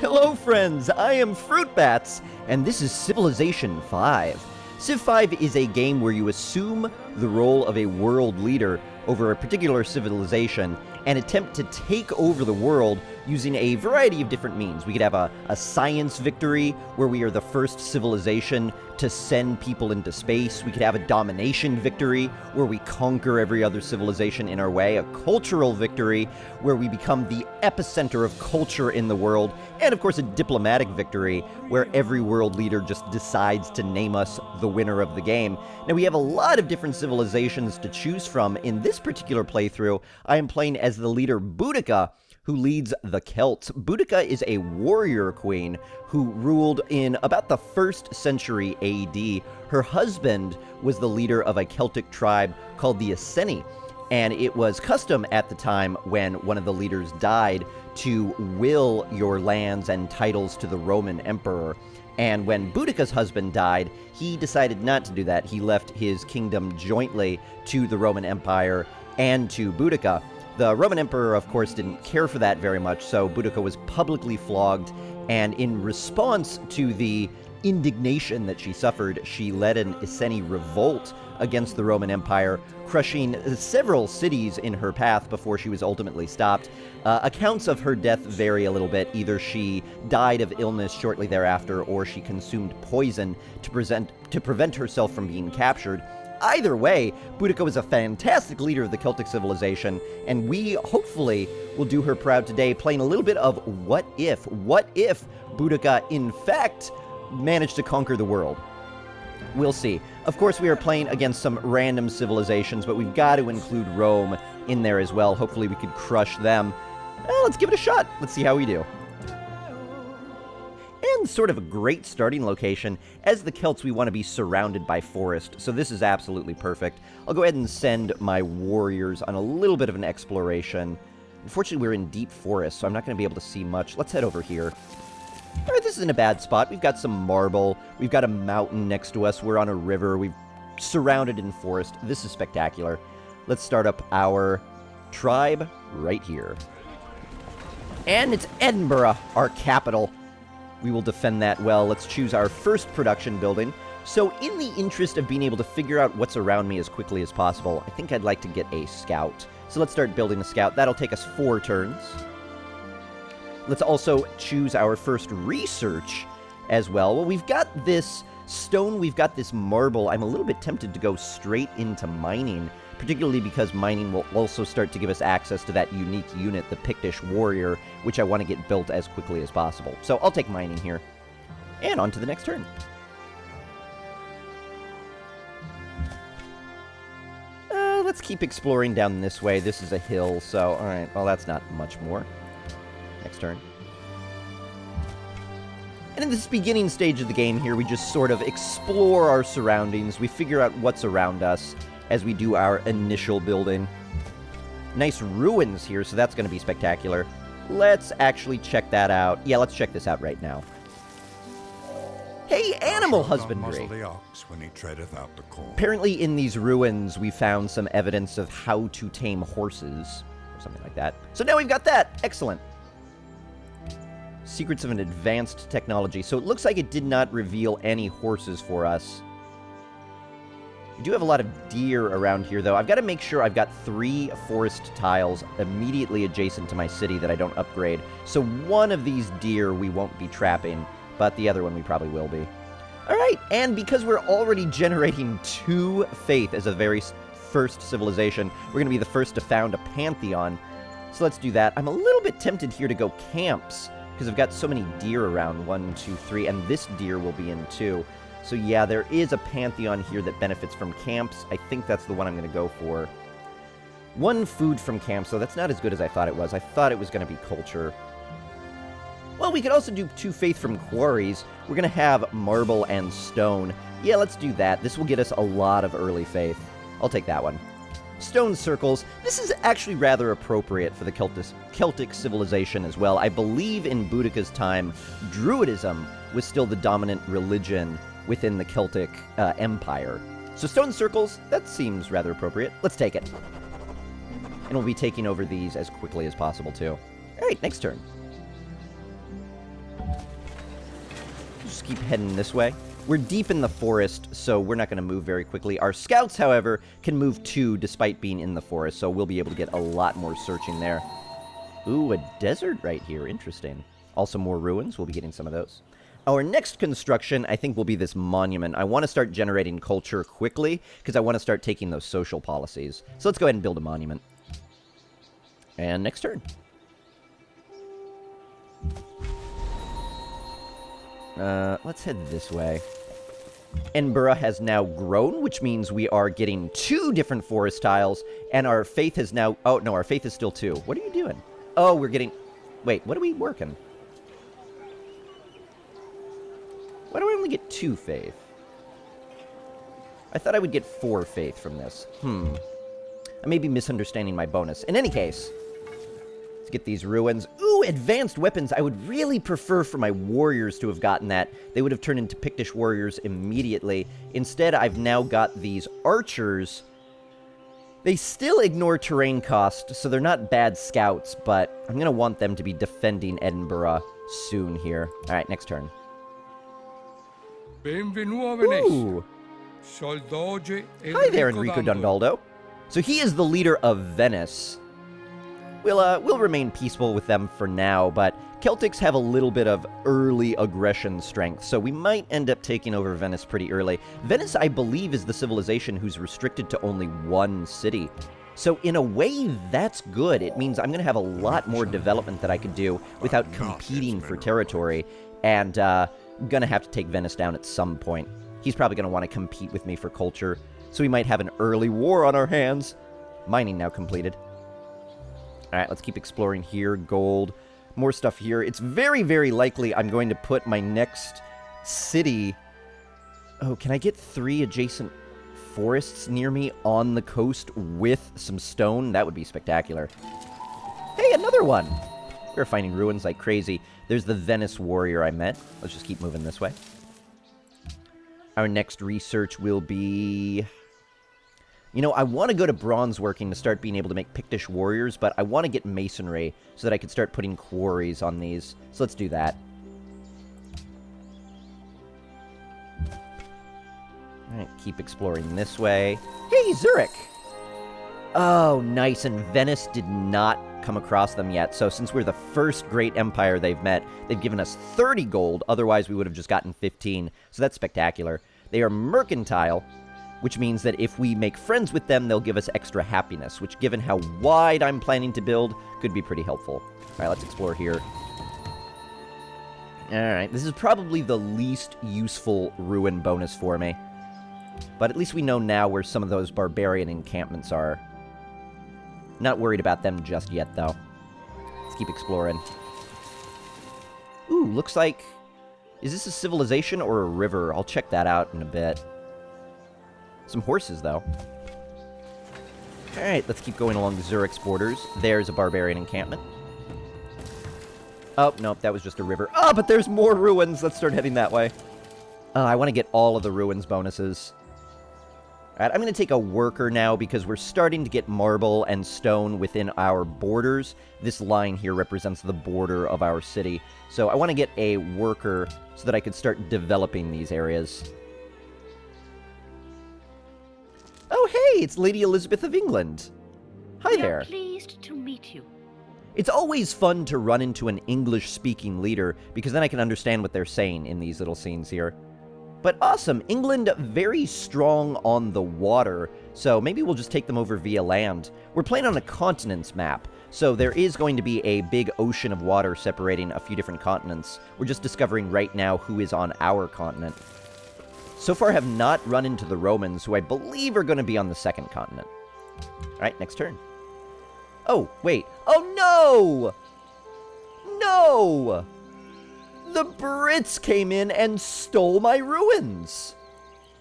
Hello friends, I am Fruitbats, and this is Civilization 5. Civ 5 is a game where you assume the role of a world leader over a particular civilization and attempt to take over the world using a variety of different means. We could have a science victory where we are the first civilization to send people into space. We could have a domination victory where we conquer every other civilization in our way. A cultural victory where we become the epicenter of culture in the world. And of course a diplomatic victory where every world leader just decides to name us the winner of the game. Now we have a lot of different civilizations to choose from. In this particular playthrough, I am playing as the leader Boudicca, who leads the Celts. Boudicca is a warrior queen who ruled in about the 1st century AD. Her husband was the leader of a Celtic tribe called the Iceni, and it was custom at the time when one of the leaders died to will your lands and titles to the Roman emperor. And when Boudicca's husband died, he decided not to do that. He left his kingdom jointly to the Roman Empire and to Boudicca. The Roman Emperor, of course, didn't care for that very much, so Boudicca was publicly flogged, and in response to the indignation that she suffered, she led an Iceni revolt against the Roman Empire, crushing several cities in her path before she was ultimately stopped. Accounts of her death vary a little bit. Either she died of illness shortly thereafter, or she consumed poison to prevent herself from being captured. Either way, Boudicca was a fantastic leader of the Celtic civilization, and we hopefully will do her proud today, playing a little bit of What If? What if Boudicca, in fact, managed to conquer the world? We'll see. Of course, we are playing against some random civilizations, but we've got to include Rome in there as well. Hopefully we could crush them. Let's give it a shot. Let's see how we do. And sort of a great starting location. As the Celts, we want to be surrounded by forest, so this is absolutely perfect. I'll go ahead and send my warriors on a little bit of an exploration. Unfortunately, we're in deep forest, so I'm not going to be able to see much. Let's head over here. All right, this isn't a bad spot. We've got some marble. We've got a mountain next to us. We're on a river. We've surrounded in forest. This is spectacular. Let's start up our tribe right here. And it's Edinburgh, our capital. We will defend that well. Let's choose our first production building. So in the interest of being able to figure out what's around me as quickly as possible, I think I'd like to get a scout. So let's start building a scout. That'll take us 4 turns. Let's also choose our first research as well. Well, we've got this stone, we've got this marble. I'm a little bit tempted to go straight into mining, particularly because mining will also start to give us access to that unique unit, the Pictish warrior, which I want to get built as quickly as possible. So I'll take mining here. And on to the next turn. Let's keep exploring down this way. This is a hill, so alright, well that's not much more. Next turn. And in this beginning stage of the game here, we just sort of explore our surroundings. We figure out what's around us as we do our initial building. Nice ruins here, so that's going to be spectacular. Let's actually check that out. Yeah, let's check this out right now. Hey, animal husbandry! Apparently in these ruins, we found some evidence of how to tame horses, or something like that. So now we've got that! Excellent. Secrets of an advanced technology. So it looks like it did not reveal any horses for us. We do have a lot of deer around here, though. I've got to make sure I've got 3 forest tiles immediately adjacent to my city that I don't upgrade. So one of these deer we won't be trapping, but the other one we probably will be. All right, and because we're already generating 2 faith as a very first civilization, we're going to be the first to found a pantheon. So let's do that. I'm a little bit tempted here to go camps, because I've got so many deer around. 1, 2, 3, and this deer will be in 2. So yeah, there is a pantheon here that benefits from camps. I think that's the one I'm going to go for. 1 food from camps, so that's not as good as I thought it was. I thought it was going to be culture. Well, we could also do 2 faith from quarries. We're going to have marble and stone. Yeah, let's do that. This will get us a lot of early faith. I'll take that one. Stone circles. This is actually rather appropriate for the Celtic civilization as well. I believe in Boudicca's time, Druidism was still the dominant religion within the Celtic empire. So stone circles, that seems rather appropriate. Let's take it. And we'll be taking over these as quickly as possible, too. All right, next turn. just keep heading this way. We're deep in the forest, so we're not going to move very quickly. Our scouts, however, can move too, despite being in the forest, so we'll be able to get a lot more searching there. Ooh, a desert right here. Interesting. Also more ruins. We'll be getting some of those. Our next construction, I think, will be this monument. I want to start generating culture quickly, because I want to start taking those social policies. So let's go ahead and build a monument. And next turn. Let's head this way. Edinburgh has now grown, which means we are getting 2 different forest tiles, and our faith has now... Oh, no, our faith is still 2. What are you doing? Oh, we're getting... Wait, what are we working? Why do I only get 2 faith? I thought I would get 4 faith from this. I may be misunderstanding my bonus. In any case... Let's get these ruins. Ooh, advanced weapons. I would really prefer for my warriors to have gotten that. They would have turned into Pictish warriors immediately. Instead, I've now got these archers. They still ignore terrain cost, so they're not bad scouts, but I'm going to want them to be defending Edinburgh soon here. All right, next turn. Ooh. Hi there, Enrico Dondaldo. So he is the leader of Venice. We'll remain peaceful with them for now, but Celtics have a little bit of early aggression strength, so we might end up taking over Venice pretty early. Venice, I believe, is the civilization who's restricted to only 1 city. So in a way, that's good. It means I'm going to have a lot more development that I could do without competing for territory, and I'm going to have to take Venice down at some point. He's probably going to want to compete with me for culture, so we might have an early war on our hands. Mining now completed. All right, let's keep exploring here. Gold. More stuff here. It's very, very likely I'm going to put my next city... Oh, can I get 3 adjacent forests near me on the coast with some stone? That would be spectacular. Hey, another one! We're finding ruins like crazy. There's the Venice warrior I met. Let's just keep moving this way. Our next research will be... You know, I want to go to bronze working to start being able to make Pictish warriors, but I want to get masonry so that I can start putting quarries on these. So let's do that. Alright, keep exploring this way. Hey, Zurich! Oh, nice, and Venice did not come across them yet. So since we're the first great empire they've met, they've given us 30 gold. Otherwise, we would have just gotten 15. So that's spectacular. They are mercantile, which means that if we make friends with them, they'll give us extra happiness, which, given how wide I'm planning to build, could be pretty helpful. All right, let's explore here. All right, this is probably the least useful ruin bonus for me. But at least we know now where some of those barbarian encampments are. Not worried about them just yet, though. Let's keep exploring. Ooh, looks like... Is this a civilization or a river? I'll check that out in a bit. Some horses, though. Alright, let's keep going along Zurich's borders. There's a barbarian encampment. Oh, nope, that was just a river. Oh, but there's more ruins! Let's start heading that way. I want to get all of the ruins bonuses. Alright, I'm going to take a worker now because we're starting to get marble and stone within our borders. This line here represents the border of our city. So I want to get a worker so that I could start developing these areas. Oh, hey, it's Lady Elizabeth of England. Hi there. We are pleased to meet you. It's always fun to run into an English-speaking leader, because then I can understand what they're saying in these little scenes here. But awesome, England very strong on the water, so maybe we'll just take them over via land. We're playing on a continents map, so there is going to be a big ocean of water separating a few different continents. We're just discovering right now who is on our continent. So far, have not run into the Romans, who I believe are going to be on the second continent. All right, next turn. Oh, wait. Oh, no! No! The Brits came in and stole my ruins!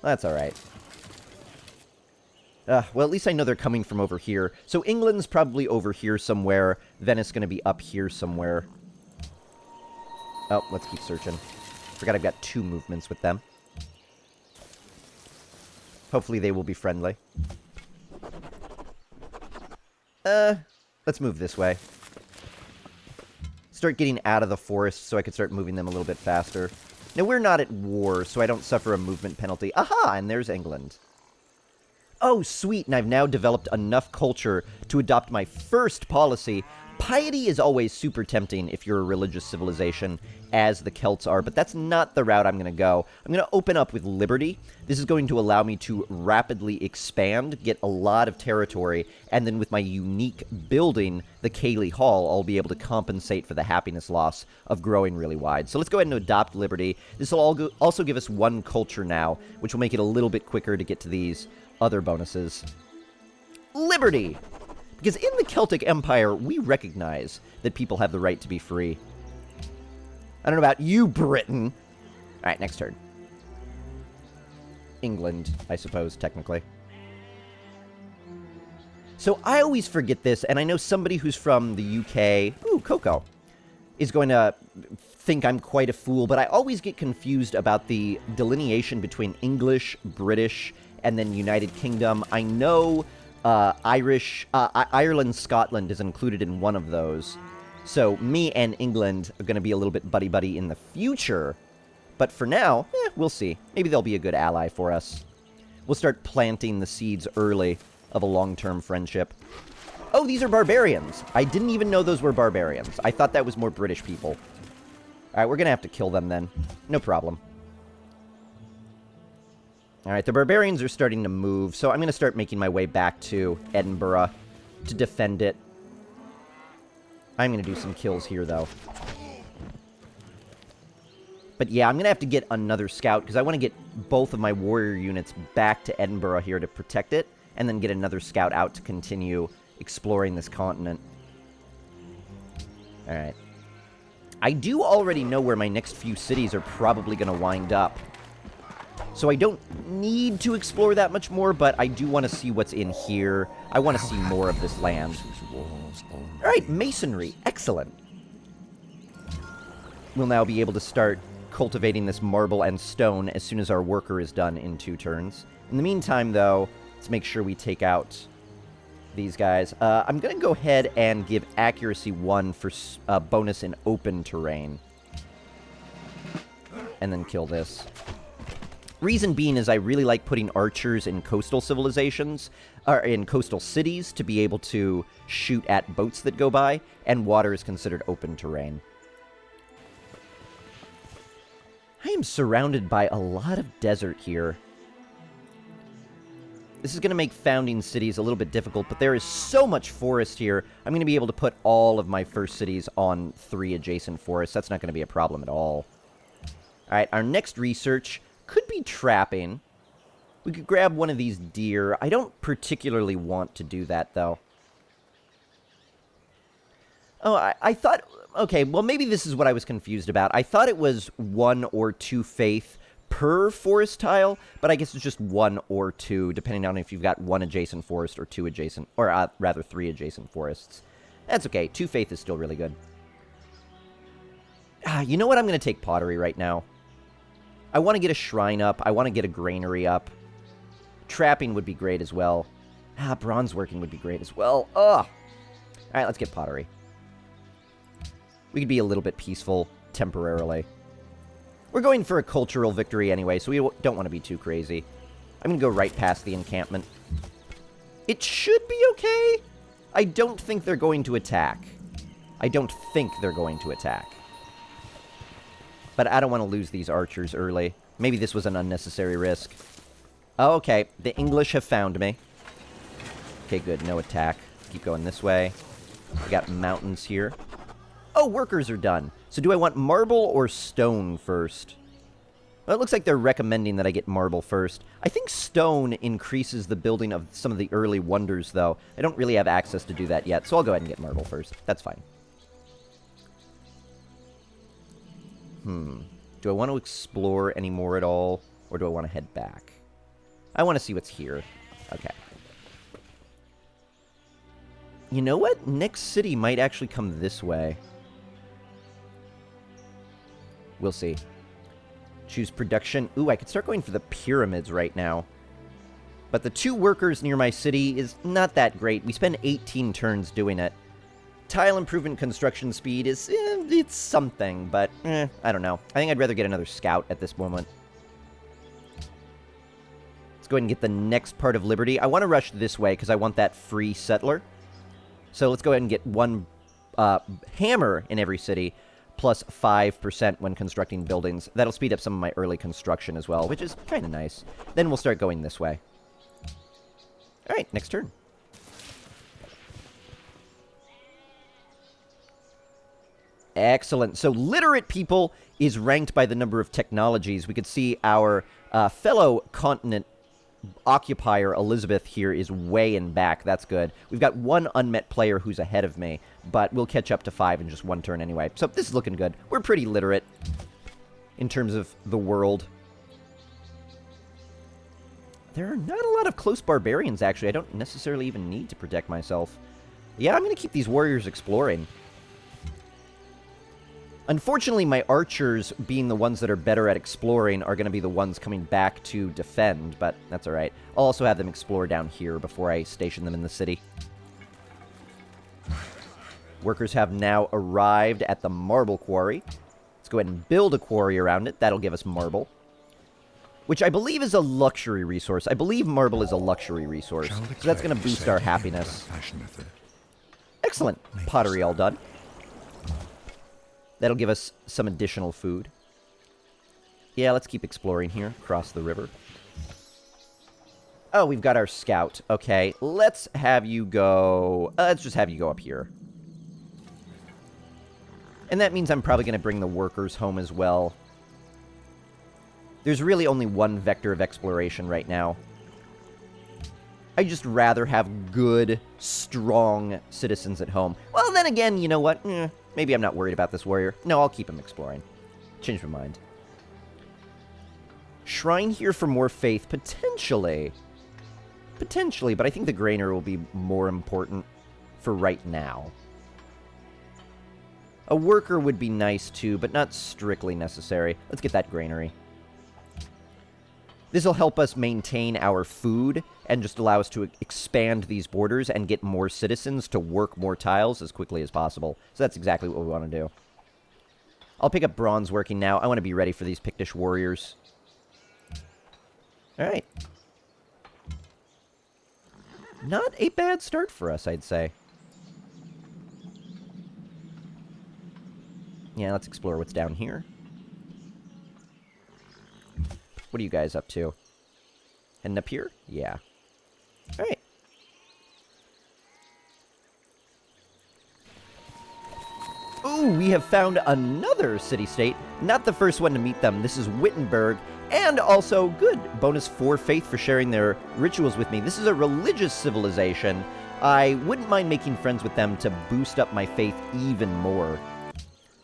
That's all right. Well, at least I know they're coming from over here. So England's probably over here somewhere. Venice going to be up here somewhere. Oh, let's keep searching. Forgot I've got 2 movements with them. Hopefully they will be friendly. Let's move this way. Start getting out of the forest so I can start moving them a little bit faster. Now, we're not at war, so I don't suffer a movement penalty. Aha! And there's England. Oh, sweet, and I've now developed enough culture to adopt my first policy. Piety is always super tempting if you're a religious civilization, as the Celts are, but that's not the route I'm going to go. I'm going to open up with liberty. This is going to allow me to rapidly expand, get a lot of territory, and then with my unique building, the Cayley Hall, I'll be able to compensate for the happiness loss of growing really wide. So let's go ahead and adopt liberty. This will also give us one culture now, which will make it a little bit quicker to get to these other bonuses. Liberty! Because in the Celtic Empire, we recognize that people have the right to be free. I don't know about you, Britain. All right, next turn. England, I suppose, technically. So I always forget this, and I know somebody who's from the UK, ooh, Coco, is going to think I'm quite a fool, but I always get confused about the delineation between English, British, and then United Kingdom. I know Ireland, Scotland is included in one of those. So me and England are going to be a little bit buddy-buddy in the future. But for now, we'll see. Maybe they'll be a good ally for us. We'll start planting the seeds early of a long-term friendship. Oh, these are barbarians. I didn't even know those were barbarians. I thought that was more British people. All right, we're going to have to kill them then. No problem. All right, the barbarians are starting to move, so I'm going to start making my way back to Edinburgh to defend it. I'm going to do some kills here, though. But yeah, I'm going to have to get another scout, because I want to get both of my warrior units back to Edinburgh here to protect it, and then get another scout out to continue exploring this continent. All right. I do already know where my next few cities are probably going to wind up. So I don't need to explore that much more, but I do want to see what's in here. I want to see more of this land. All right, masonry. Excellent. We'll now be able to start cultivating this marble and stone as soon as our worker is done in 2 turns. In the meantime, though, let's make sure we take out these guys. I'm going to go ahead and give accuracy 1 for bonus in open terrain. And then kill this. Reason being is I really like putting archers in coastal civilizations, or in coastal cities, to be able to shoot at boats that go by, and water is considered open terrain. I am surrounded by a lot of desert here. This is going to make founding cities a little bit difficult, but there is so much forest here, I'm going to be able to put all of my first cities on 3 adjacent forests. That's not going to be a problem at all. Alright, our next research could be trapping. We could grab one of these deer. I don't particularly want to do that, though. Oh, I thought... Okay, well, maybe this is what I was confused about. I thought it was 1 or 2 faith per forest tile, but I guess it's just 1 or 2, depending on if you've got 1 adjacent forest or 2 adjacent... Or, rather, 3 adjacent forests. That's okay. 2 faith is still really good. You know what? I'm going to take pottery right now. I want to get a shrine up. I want to get a granary up. Trapping would be great as well. Bronze working would be great as well. Ugh. Alright, let's get pottery. We could be a little bit peaceful temporarily. We're going for a cultural victory anyway, so we don't want to be too crazy. I'm going to go right past the encampment. It should be okay. I don't think they're going to attack. I don't think they're going to attack. But I don't want to lose these archers early. Maybe this was an unnecessary risk. Oh, okay. The English have found me. Okay, good. No attack. Keep going this way. We got mountains here. Oh, workers are done. So do I want marble or stone first? Well, it looks like they're recommending that I get marble first. I think stone increases the building of some of the early wonders, though. I don't really have access to do that yet, so I'll go ahead and get marble first. That's fine. Do I want to explore any more at all? Or do I want to head back? I want to see what's here. Okay. You know what? Next city might actually come this way. We'll see. Choose production. Ooh, I could start going for the pyramids right now. But the 2 workers near my city is not that great. We spend 18 turns doing it. Tile improvement construction speed is, it's something, but, I don't know. I think I'd rather get another scout at this moment. Let's go ahead and get the next part of Liberty. I want to rush this way because I want that free settler. So let's go ahead and get one hammer in every city, plus 5% when constructing buildings. That'll speed up some of my early construction as well, which is kind of nice. Then we'll start going this way. All right, next turn. Excellent. So literate people is ranked by the number of technologies. We could see our fellow continent occupier, Elizabeth, here is way in back. That's good. We've got one unmet player who's ahead of me, but we'll catch up to 5 in just one turn anyway. So this is looking good. We're pretty literate in terms of the world. There are not a lot of close barbarians, actually. I don't necessarily even need to protect myself. Yeah, I'm going to keep these warriors exploring. Unfortunately, my archers, being the ones that are better at exploring, are going to be the ones coming back to defend, but that's all right. I'll also have them explore down here before I station them in the city. Workers have now arrived at the marble quarry. Let's go ahead and build a quarry around it. That'll give us marble, which I believe is a luxury resource. I believe marble is a luxury resource, so that's going to boost our happiness. Excellent. Pottery all done. That'll give us some additional food. Yeah, let's keep exploring here, across the river. Oh, we've got our scout. Okay, let's have you go... let's just have you go up here. And that means I'm probably going to bring the workers home as well. There's really only one vector of exploration right now. I'd just rather have good, strong citizens at home. Well, then again, you know what? Maybe I'm not worried about this warrior. No, I'll keep him exploring. Change my mind. Shrine here for more faith, potentially. Potentially, but I think the granary will be more important for right now. A worker would be nice too, but not strictly necessary. Let's get that granary. This will help us maintain our food and just allow us to expand these borders and get more citizens to work more tiles as quickly as possible. So that's exactly what we want to do. I'll pick up bronze working now. I want to be ready for these Pictish warriors. All right. Not a bad start for us, I'd say. Yeah, let's explore what's down here. What are you guys up to? Heading up here? Yeah. Alright. Ooh, we have found another city-state. Not the first one to meet them. This is Wittenberg. And also, good, bonus 4 faith for sharing their rituals with me. This is a religious civilization. I wouldn't mind making friends with them to boost up my faith even more.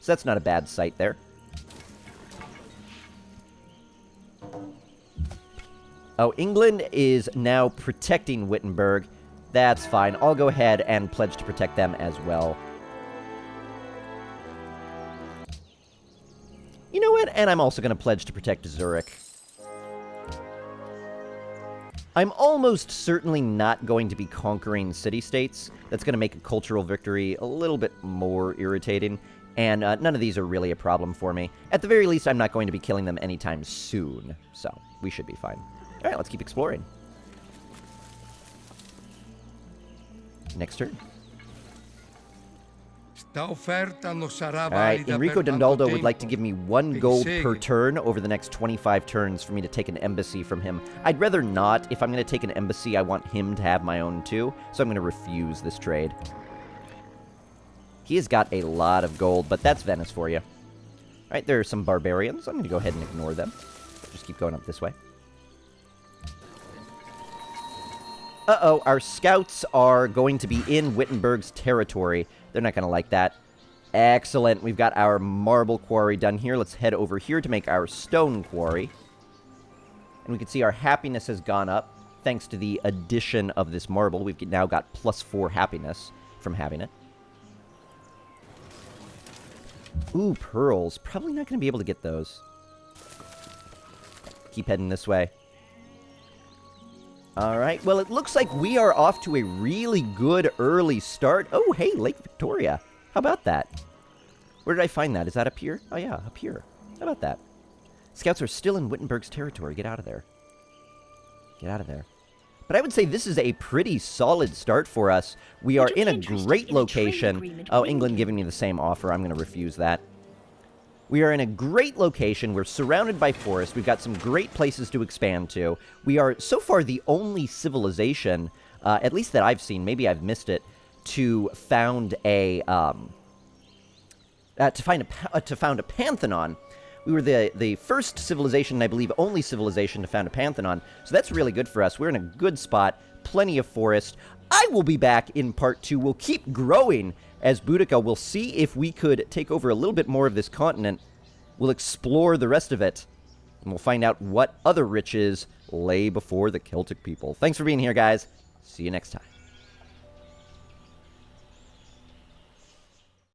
So that's not a bad sight there. Oh, England is now protecting Wittenberg. That's fine. I'll go ahead and pledge to protect them as well. You know what? And I'm also going to pledge to protect Zurich. I'm almost certainly not going to be conquering city-states. That's going to make a cultural victory a little bit more irritating. And none of these are really a problem for me. At the very least, I'm not going to be killing them anytime soon. So, we should be fine. All right, let's keep exploring. Next turn. All right, Enrico Dondaldo would like to give me 1 gold per turn over the next 25 turns for me to take an embassy from him. I'd rather not. If I'm going to take an embassy, I want him to have my own too, so I'm going to refuse this trade. He has got a lot of gold, but that's Venice for you. All right, there are some barbarians. I'm going to go ahead and ignore them. Just keep going up this way. Uh-oh, our scouts are going to be in Wittenberg's territory. They're not going to like that. Excellent. We've got our marble quarry done here. Let's head over here to make our stone quarry. And we can see our happiness has gone up thanks to the addition of this marble. We've now got +4 happiness from having it. Ooh, pearls. Probably not going to be able to get those. Keep heading this way. All right, well, it looks like we are off to a really good early start. Oh, hey, Lake Victoria. How about that? Where did I find that? Is that up here? Oh, yeah, up here. How about that? Scouts are still in Wittenberg's territory. Get out of there. Get out of there. But I would say this is a pretty solid start for us. We are in a great location. Oh, England giving me the same offer. I'm going to refuse that. We are in a great location. We're surrounded by forest. We've got some great places to expand to. We are, so far, the only civilization, at least that I've seen, maybe I've missed it, to found a, to found a Pantheon. We were the first civilization, and I believe only civilization to found a Pantheon, so that's really good for us. We're in a good spot, plenty of forest. I will be back in part 2. We'll keep growing as Boudicca. We'll see if we could take over a little bit more of this continent. We'll explore the rest of it, and we'll find out what other riches lay before the Celtic people. Thanks for being here, guys. See you next time.